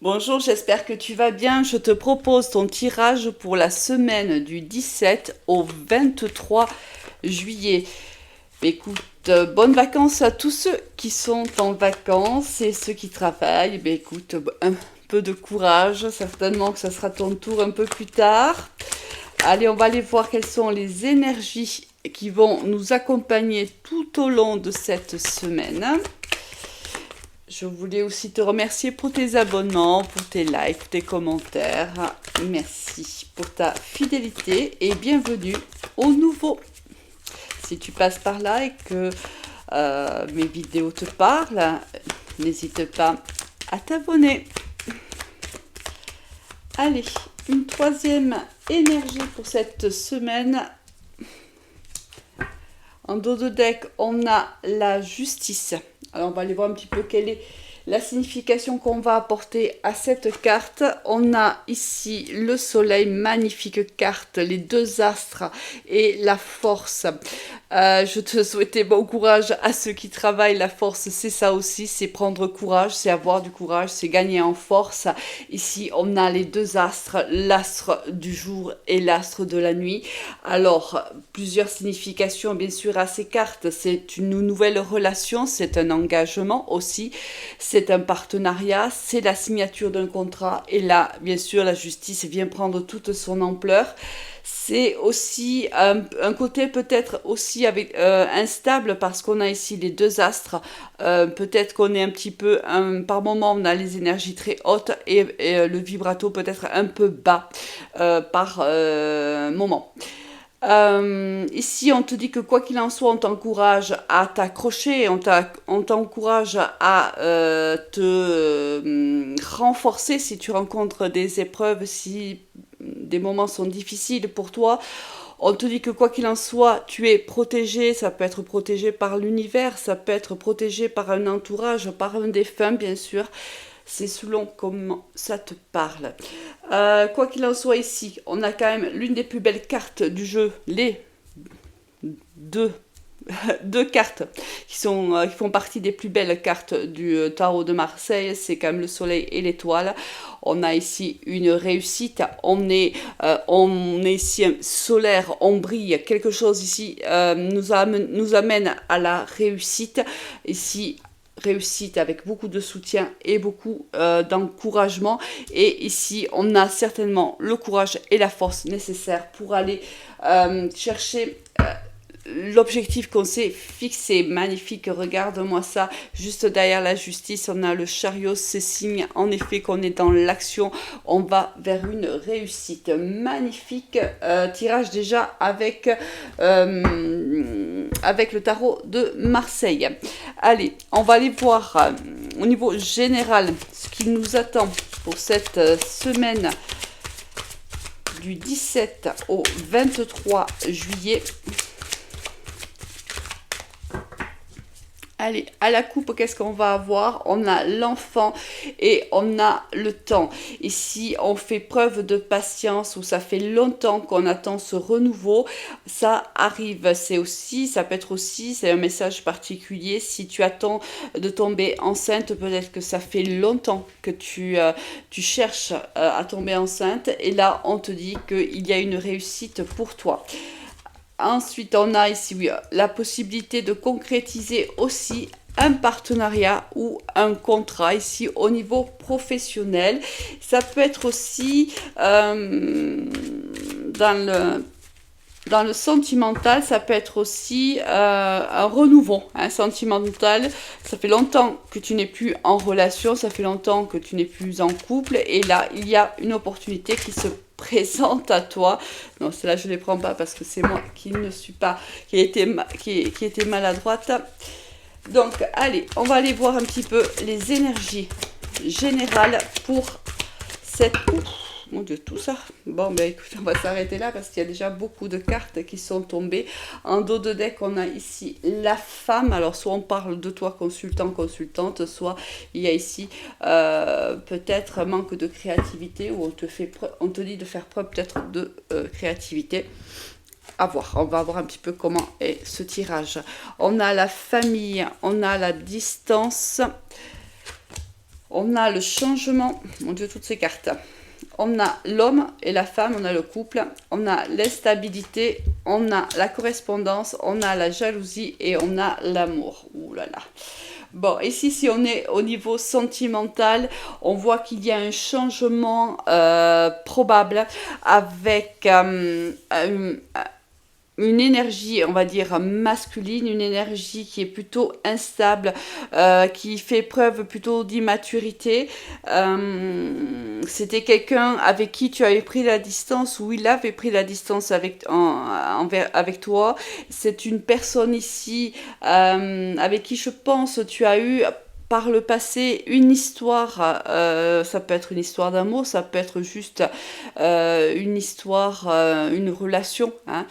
Bonjour, j'espère que tu vas bien. Je te propose ton tirage pour la semaine du 17 au 23 juillet. Écoute, bonnes vacances à tous ceux qui sont en vacances et ceux qui travaillent. Écoute, un peu de courage. Certainement que ça sera ton tour un peu plus tard. Allez, on va aller voir quelles sont les énergies qui vont nous accompagner tout au long de cette semaine. Je voulais aussi te remercier pour tes abonnements, pour tes likes, pour tes commentaires. Merci pour ta fidélité et bienvenue aux nouveaux. Si tu passes par là et que mes vidéos te parlent, n'hésite pas à t'abonner. Allez, une troisième énergie pour cette semaine. En dos de deck, on a la justice. Alors, on va aller voir un petit peu quelle est la signification qu'on va apporter à cette carte. On a ici le soleil, magnifique carte, les deux astres et la force. Je te souhaitais bon courage à ceux qui travaillent. La force, c'est ça aussi, c'est prendre courage, c'est avoir du courage, c'est gagner en force. Ici, on a les deux astres, l'astre du jour et l'astre de la nuit. Alors, plusieurs significations, bien sûr, à ces cartes. C'est une nouvelle relation, c'est un engagement aussi, c'est un partenariat, c'est la signature d'un contrat. Et là, bien sûr, la justice vient prendre toute son ampleur. C'est aussi un côté peut-être aussi avec instable parce qu'on a ici les deux astres. Peut-être qu'on est un petit peu, par moment, on a les énergies très hautes et le vibrato peut-être un peu bas par moment. Ici, on te dit que quoi qu'il en soit, on t'encourage à t'accrocher, on t'encourage à te renforcer si tu rencontres des épreuves, si des moments sont difficiles pour toi. On te dit que quoi qu'il en soit, tu es protégé, ça peut être protégé par l'univers, ça peut être protégé par un entourage, par un défunt bien sûr. C'est selon comment ça te parle. Quoi qu'il en soit ici, on a quand même l'une des plus belles cartes du jeu, les deux deux cartes qui font partie des plus belles cartes du tarot de Marseille, c'est quand même le soleil et l'étoile. On a ici une réussite, on est ici solaire, on brille, quelque chose ici nous amène à la réussite. Ici, réussite avec beaucoup de soutien et beaucoup d'encouragement. Et ici, on a certainement le courage et la force nécessaires pour aller chercher l'objectif qu'on s'est fixé. Magnifique, regarde-moi ça. Juste derrière la justice, on a le chariot. C'est signe en effet qu'on est dans l'action. On va vers une réussite. Magnifique tirage déjà avec le tarot de Marseille. Allez, on va aller voir au niveau général ce qui nous attend pour cette semaine du 17 au 23 juillet. Allez, à la coupe, qu'est-ce qu'on va avoir? On a l'enfant et on a le temps. Ici, on fait preuve de patience, où ça fait longtemps qu'on attend ce renouveau. Ça arrive, ça peut être aussi, c'est un message particulier. Si tu attends de tomber enceinte, peut-être que ça fait longtemps que tu cherches à tomber enceinte. Et là, on te dit qu'il y a une réussite pour toi. Ensuite, on a ici la possibilité de concrétiser aussi un partenariat ou un contrat ici au niveau professionnel. Ça peut être aussi dans le sentimental, ça peut être aussi un renouveau, un sentimental. Ça fait longtemps que tu n'es plus en relation, ça fait longtemps que tu n'es plus en couple, et là, il y a une opportunité qui se présente à toi. Non, celle-là, je ne les prends pas parce que c'est moi qui ne suis pas, qui était maladroite. Donc, allez, on va aller voir un petit peu les énergies générales pour cette... Mon Dieu, tout ça. Bon, ben écoute, on va s'arrêter là parce qu'il y a déjà beaucoup de cartes qui sont tombées. En dos de deck, on a ici la femme. Alors, soit on parle de toi, consultant, consultante, soit il y a ici peut-être manque de créativité, ou on te dit de faire preuve peut-être de créativité. À voir, on va voir un petit peu comment est ce tirage. On a la famille, on a la distance. On a le changement, mon Dieu, toutes ces cartes. On a l'homme et la femme, on a le couple, on a l'instabilité, on a la correspondance, on a la jalousie et on a l'amour. Ouh là là. Bon, ici, si on est au niveau sentimental, on voit qu'il y a un changement probable avec une énergie, on va dire, masculine, une énergie qui est plutôt instable, qui fait preuve plutôt d'immaturité. C'était quelqu'un avec qui tu avais pris la distance, ou il avait pris la distance avec toi. C'est une personne ici avec qui je pense tu as eu par le passé une histoire, ça peut être une histoire d'amour, ça peut être juste une histoire, une relation, hein.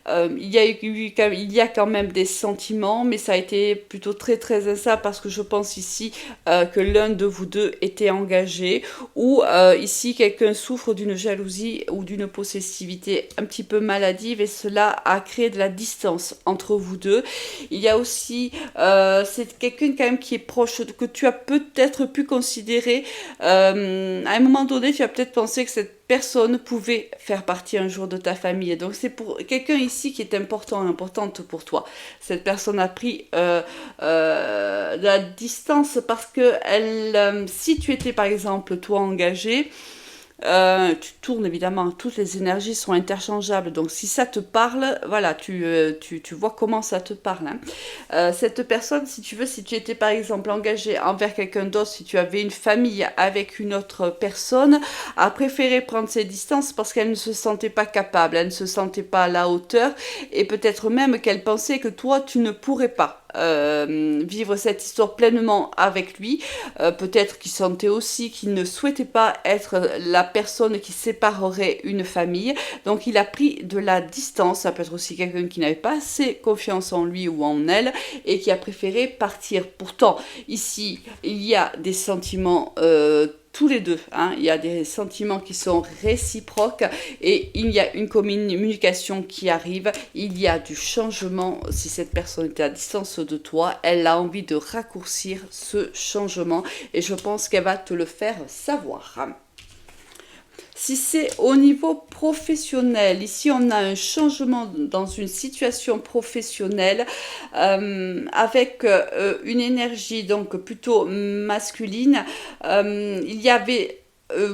Il y a quand même des sentiments, mais ça a été plutôt très très instable parce que je pense ici que l'un de vous deux était engagé, ou ici quelqu'un souffre d'une jalousie ou d'une possessivité un petit peu maladive, et cela a créé de la distance entre vous deux. Il y a aussi, c'est quelqu'un quand même qui est proche, que tu as peut-être pu considérer, à un moment donné, tu as peut-être pensé que cette personne pouvait faire partie un jour de ta famille. Donc c'est pour quelqu'un ici qui est importante pour toi. Cette personne a pris de la distance parce que si tu étais par exemple toi engagé, tu tournes évidemment, toutes les énergies sont interchangeables, donc si ça te parle, voilà, tu vois comment ça te parle, hein. Cette personne, si tu veux, si tu étais par exemple engagé envers quelqu'un d'autre, si tu avais une famille avec une autre personne, a préféré prendre ses distances parce qu'elle ne se sentait pas capable, elle ne se sentait pas à la hauteur, et peut-être même qu'elle pensait que toi tu ne pourrais pas vivre cette histoire pleinement avec lui. Peut-être qu'il sentait aussi qu'il ne souhaitait pas être la personne qui séparerait une famille, donc il a pris de la distance. Ça peut être aussi quelqu'un qui n'avait pas assez confiance en lui ou en elle et qui a préféré partir. Pourtant ici il y a des sentiments tous les deux, hein. Il y a des sentiments qui sont réciproques et il y a une communication qui arrive, il y a du changement. Si cette personne était à distance de toi, elle a envie de raccourcir ce changement et je pense qu'elle va te le faire savoir. Si c'est au niveau professionnel, ici on a un changement dans une situation professionnelle avec une énergie donc plutôt masculine. Il y avait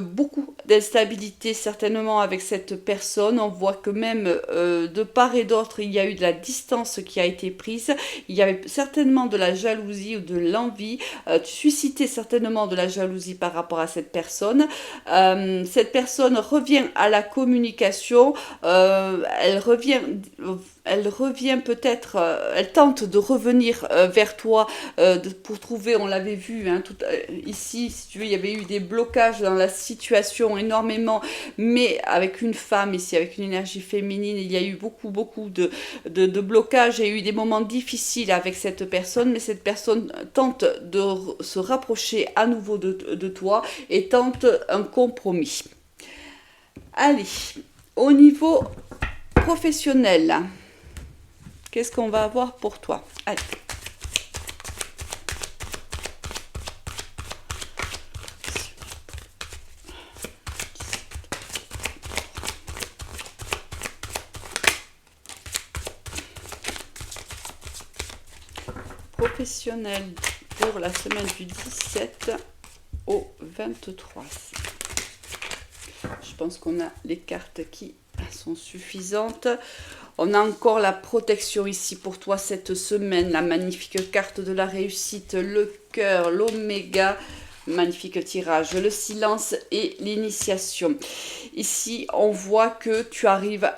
beaucoup d'instabilité certainement avec cette personne. On voit que même de part et d'autre il y a eu de la distance qui a été prise. Il y avait certainement de la jalousie ou de l'envie. Tu suscitais certainement de la jalousie par rapport à cette personne. Cette personne revient à la communication. Elle revient peut-être, elle tente de revenir vers toi pour trouver, on l'avait vu, hein, ici, si tu veux, il y avait eu des blocages dans la situation énormément, mais avec une femme ici, avec une énergie féminine, il y a eu beaucoup de blocages, il y a eu des moments difficiles avec cette personne, mais cette personne tente de se rapprocher à nouveau de toi et tente un compromis. Allez, au niveau professionnel, qu'est-ce qu'on va avoir pour toi? Allez. Professionnel pour la semaine du 17 au 23. Je pense qu'on a les cartes qui sont suffisantes. On a encore la protection ici pour toi cette semaine, la magnifique carte de la réussite, le cœur, l'oméga, magnifique tirage, le silence et l'initiation. Ici, on voit que tu arrives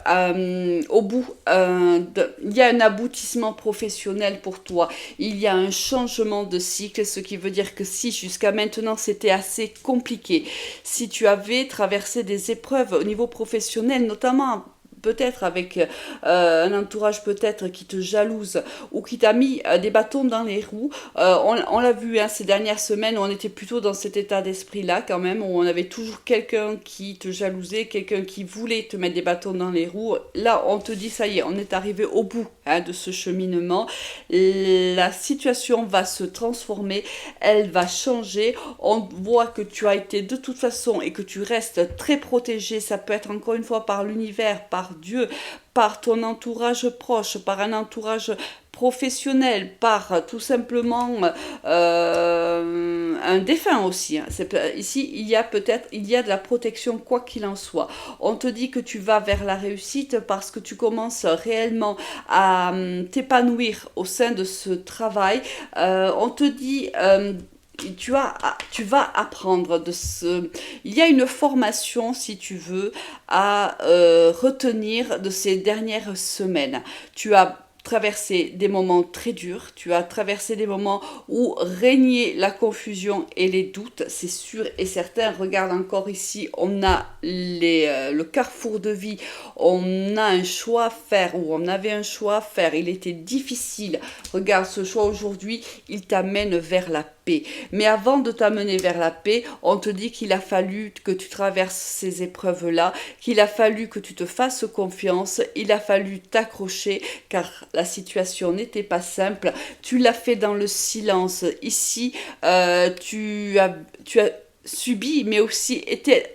au bout, il y a un aboutissement professionnel pour toi, il y a un changement de cycle, ce qui veut dire que si jusqu'à maintenant c'était assez compliqué, si tu avais traversé des épreuves au niveau professionnel, notamment peut-être avec un entourage peut-être qui te jalouse ou qui t'a mis des bâtons dans les roues. On l'a vu ces dernières semaines où on était plutôt dans cet état d'esprit-là quand même, où on avait toujours quelqu'un qui te jalousait, quelqu'un qui voulait te mettre des bâtons dans les roues. Là, on te dit, ça y est, on est arrivé au bout de ce cheminement. La situation va se transformer, elle va changer. On voit que tu as été de toute façon et que tu restes très protégé. Ça peut être encore une fois par l'univers, par Dieu, par ton entourage proche, par un entourage professionnel, par tout simplement un défunt aussi. Ici, il y a de la protection quoi qu'il en soit. On te dit que tu vas vers la réussite parce que tu commences réellement à t'épanouir au sein de ce travail. On te dit tu vas apprendre de ce... Il y a une formation, si tu veux, à retenir de ces dernières semaines. Tu as traversé des moments très durs, tu as traversé des moments où régnait la confusion et les doutes, c'est sûr et certain. Regarde encore ici, on a le carrefour de vie, on a un choix à faire, ou on avait un choix à faire, il était difficile. Regarde, ce choix aujourd'hui, il t'amène vers la paix. Mais avant de t'amener vers la paix, on te dit qu'il a fallu que tu traverses ces épreuves-là, qu'il a fallu que tu te fasses confiance, il a fallu t'accrocher, car la situation n'était pas simple. Tu l'as fait dans le silence. Ici, tu as subi, mais aussi été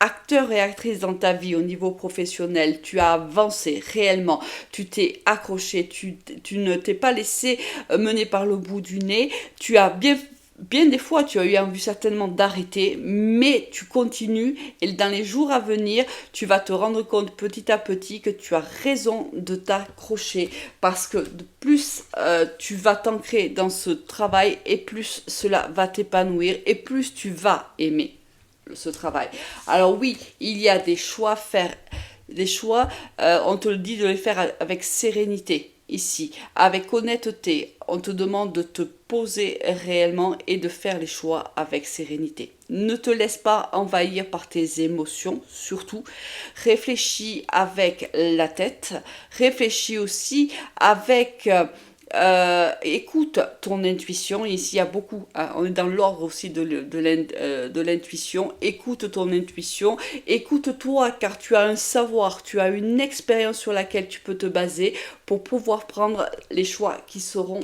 acteur et actrice dans ta vie au niveau professionnel. Tu as avancé réellement, tu t'es accroché, tu ne t'es pas laissé mener par le bout du nez. Tu as bien des fois, tu as eu envie certainement d'arrêter, mais tu continues et dans les jours à venir, tu vas te rendre compte petit à petit que tu as raison de t'accrocher parce que de plus tu vas t'ancrer dans ce travail et plus cela va t'épanouir et plus tu vas aimer ce travail. Alors oui, il y a des choix à faire, des choix, on te le dit de les faire avec sérénité. Ici, avec honnêteté, on te demande de te poser réellement et de faire les choix avec sérénité. Ne te laisse pas envahir par tes émotions, surtout. Réfléchis avec la tête. Réfléchis aussi avec... écoute ton intuition. Ici, il y a beaucoup, on est dans l'ordre aussi de l'intuition. Écoute ton intuition, écoute-toi, car tu as un savoir, tu as une expérience sur laquelle tu peux te baser pour pouvoir prendre les choix qui seront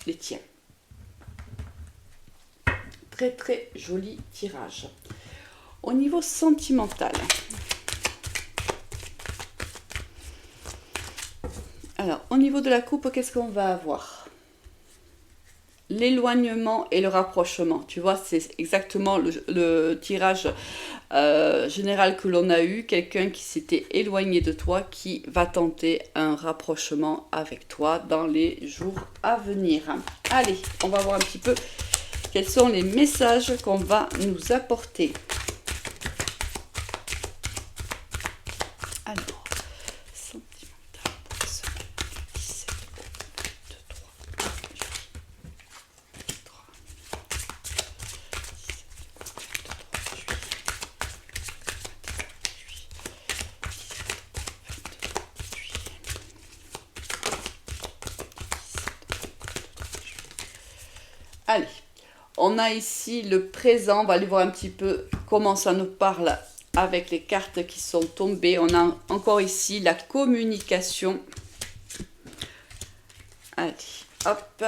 les tiens. Très très joli tirage. Au niveau sentimental, alors, au niveau de la coupe, qu'est-ce qu'on va avoir? L'éloignement et le rapprochement. Tu vois, c'est exactement le tirage général que l'on a eu. Quelqu'un qui s'était éloigné de toi, qui va tenter un rapprochement avec toi dans les jours à venir. Allez, on va voir un petit peu quels sont les messages qu'on va nous apporter. Alors. Allez, on a ici le présent, on va aller voir un petit peu comment ça nous parle avec les cartes qui sont tombées. On a encore ici la communication. Allez, hop.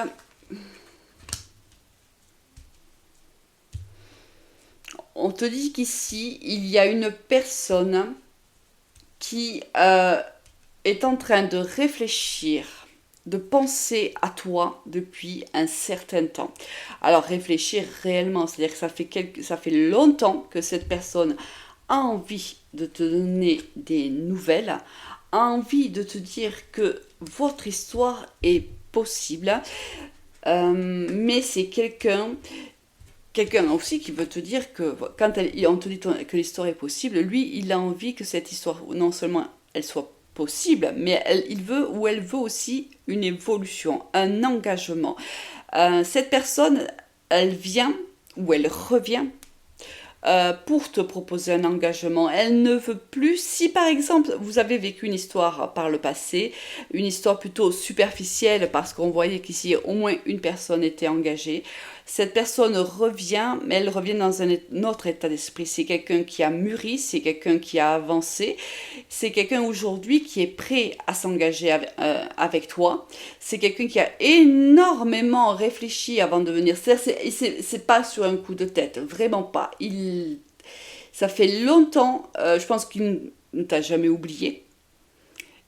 On te dit qu'ici, il y a une personne qui est en train de réfléchir, de penser à toi depuis un certain temps. Alors réfléchir réellement, c'est-à-dire que ça fait longtemps que cette personne a envie de te donner des nouvelles, a envie de te dire que votre histoire est possible, mais c'est quelqu'un aussi qui veut te dire que quand on te dit que l'histoire est possible, lui, il a envie que cette histoire, non seulement elle soit possible, mais il veut ou elle veut aussi une évolution, un engagement. Cette personne, elle vient ou elle revient pour te proposer un engagement. Elle ne veut plus, si par exemple vous avez vécu une histoire par le passé, une histoire plutôt superficielle parce qu'on voyait qu'ici au moins une personne était engagée, cette personne revient, mais elle revient dans un autre état d'esprit. C'est quelqu'un qui a mûri, c'est quelqu'un qui a avancé, c'est quelqu'un aujourd'hui qui est prêt à s'engager avec toi. C'est quelqu'un qui a énormément réfléchi avant de venir. C'est pas sur un coup de tête, vraiment pas. Ça fait longtemps, je pense qu'il ne t'a jamais oublié.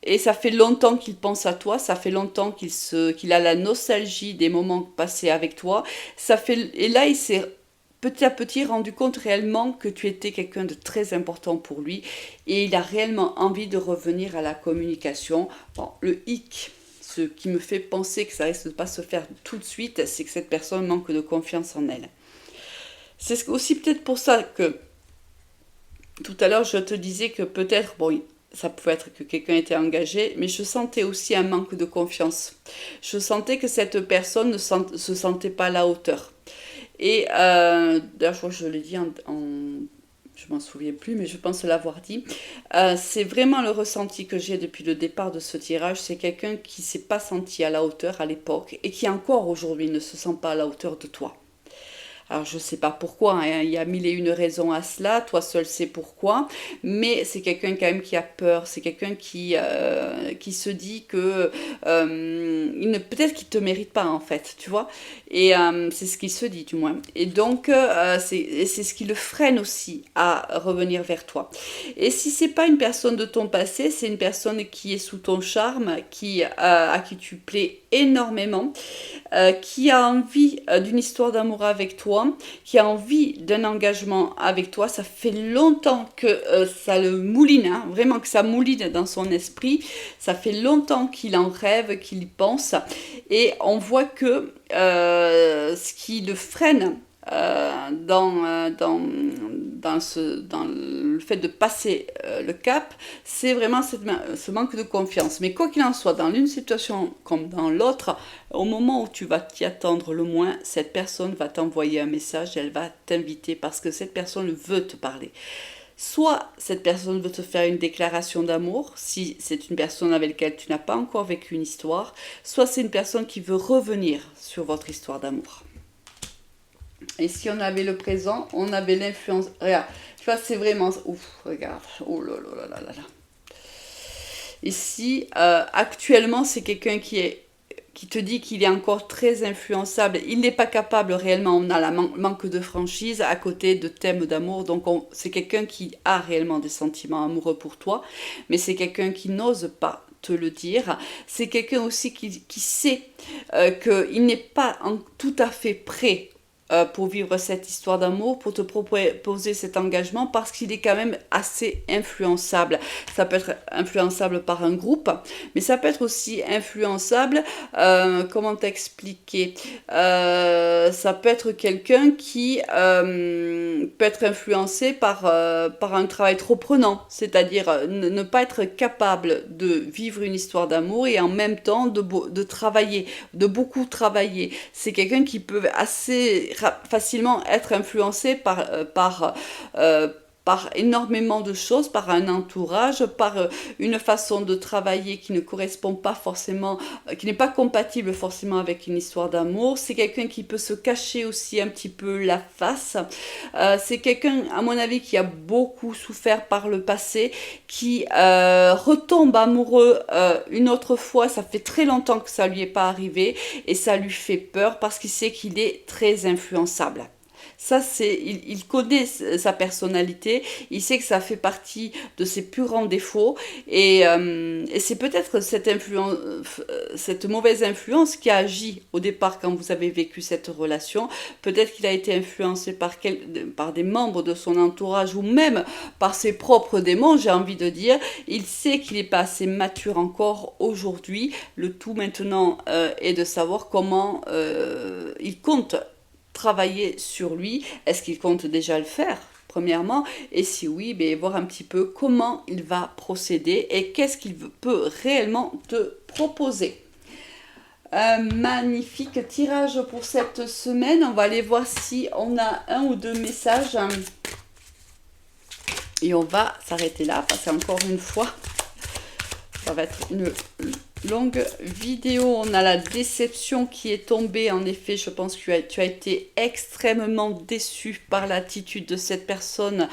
Et ça fait longtemps qu'il pense à toi, ça fait longtemps qu'il a la nostalgie des moments passés avec toi. Et là, il s'est petit à petit rendu compte réellement que tu étais quelqu'un de très important pour lui. Et il a réellement envie de revenir à la communication. Bon, le hic, ce qui me fait penser que ça risque de ne pas se faire tout de suite, c'est que cette personne manque de confiance en elle. C'est aussi peut-être pour ça que tout à l'heure je te disais que peut-être, bon, ça pouvait être que quelqu'un était engagé, mais je sentais aussi un manque de confiance. Je sentais que cette personne ne se sentait pas à la hauteur. Et d'ailleurs, je crois que je l'ai dit je m'en souviens plus, mais je pense l'avoir dit. C'est vraiment le ressenti que j'ai depuis le départ de ce tirage. C'est quelqu'un qui s'est pas senti à la hauteur à l'époque et qui encore aujourd'hui ne se sent pas à la hauteur de toi. Alors je ne sais pas pourquoi, hein, il y a mille et une raisons à cela, toi seul sais pourquoi, mais c'est quelqu'un quand même qui a peur, c'est quelqu'un qui se dit que peut-être qu'il ne te mérite pas en fait, tu vois, et c'est ce qu'il se dit du moins. Et donc c'est ce qui le freine aussi à revenir vers toi. Et si c'est pas une personne de ton passé, c'est une personne qui est sous ton charme, à qui tu plais énormément, qui a envie d'une histoire d'amour avec toi, qui a envie d'un engagement avec toi. Ça fait longtemps que ça le mouline, hein, vraiment que ça mouline dans son esprit. Ça fait longtemps qu'il en rêve, qu'il y pense. Et on voit que ce qui le freine dans le fait de passer le cap, c'est vraiment ce manque de confiance. Mais quoi qu'il en soit, dans l'une situation comme dans l'autre, au moment où tu vas t'y attendre le moins, cette personne va t'envoyer un message, elle va t'inviter parce que cette personne veut te parler. Soit cette personne veut te faire une déclaration d'amour, si c'est une personne avec laquelle tu n'as pas encore vécu une histoire, soit c'est une personne qui veut revenir sur votre histoire d'amour. Et si on avait le présent, on avait l'influence. Regarde, tu vois, c'est vraiment. Ouf, regarde. Oh là là là là là. Ici, actuellement, c'est quelqu'un qui te dit qu'il est encore très influençable. Il n'est pas capable réellement. On a manque de franchise à côté de thèmes d'amour. Donc, c'est quelqu'un qui a réellement des sentiments amoureux pour toi. Mais c'est quelqu'un qui n'ose pas te le dire. C'est quelqu'un aussi qui sait qu'il n'est pas tout à fait prêt pour vivre cette histoire d'amour, pour te proposer cet engagement, parce qu'il est quand même assez influençable. Ça peut être influençable par un groupe, mais ça peut être aussi influençable, comment t'expliquer, ça peut être quelqu'un qui peut être influencé par un travail trop prenant, c'est-à-dire ne pas être capable de vivre une histoire d'amour et en même temps de travailler, de beaucoup travailler. C'est quelqu'un qui peut assez facilement être influencé par énormément de choses, par un entourage, par une façon de travailler qui ne correspond pas forcément, qui n'est pas compatible forcément avec une histoire d'amour. C'est quelqu'un qui peut se cacher aussi un petit peu la face. C'est quelqu'un, à mon avis, qui a beaucoup souffert par le passé, qui retombe amoureux une autre fois. Ça fait très longtemps que ça lui est pas arrivé et ça lui fait peur parce qu'il sait qu'il est très influençable. Ça, il connaît sa personnalité, il sait que ça fait partie de ses plus grands défauts et c'est peut-être cette mauvaise influence qui a agi au départ quand vous avez vécu cette relation. Peut-être qu'il a été influencé par des membres de son entourage ou même par ses propres démons, j'ai envie de dire. Il sait qu'il n'est pas assez mature encore aujourd'hui. Le tout maintenant est de savoir comment il compte travailler sur lui. Est-ce qu'il compte déjà le faire, premièrement? Et si oui, ben, voir un petit peu comment il va procéder et qu'est-ce qu'il peut réellement te proposer. Un magnifique tirage pour cette semaine. On va aller voir si on a un ou deux messages Et on va s'arrêter là, parce qu'encore une fois, ça va être une longue vidéo. On a la déception qui est tombée. En effet, je pense que tu as été extrêmement déçu par l'attitude de cette personne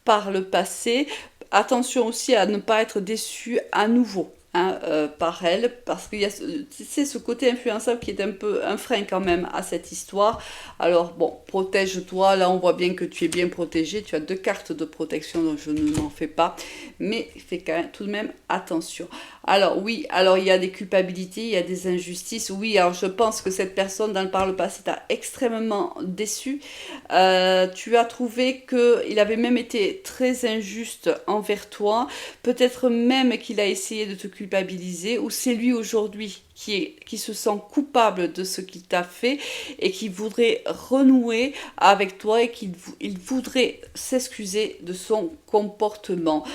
par le passé. Attention aussi à ne pas être déçu à nouveau. Hein, par elle, parce qu'il y a ce côté influençable qui est un peu un frein quand même à cette histoire. Alors bon, protège-toi, là on voit bien que tu es bien protégé, tu as 2 cartes de protection, donc je ne m'en fais pas, mais fais quand même tout de même attention. Alors oui, alors il y a des culpabilités, il y a des injustices, oui, alors je pense que cette personne par le passé t'a extrêmement déçu. Tu as trouvé qu'il avait même été très injuste envers toi, peut-être même qu'il a essayé de te culpabiliser, ou c'est lui aujourd'hui qui se sent coupable de ce qu'il t'a fait et qui voudrait renouer avec toi et qu'il voudrait s'excuser de son comportement.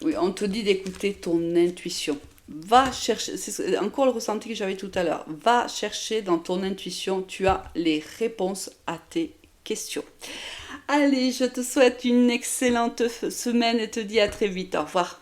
Oui, on te dit d'écouter ton intuition. Va chercher, c'est encore le ressenti que j'avais tout à l'heure. Va chercher dans ton intuition, tu as les réponses à tes questions. Allez, je te souhaite une excellente semaine et te dis à très vite. Au revoir.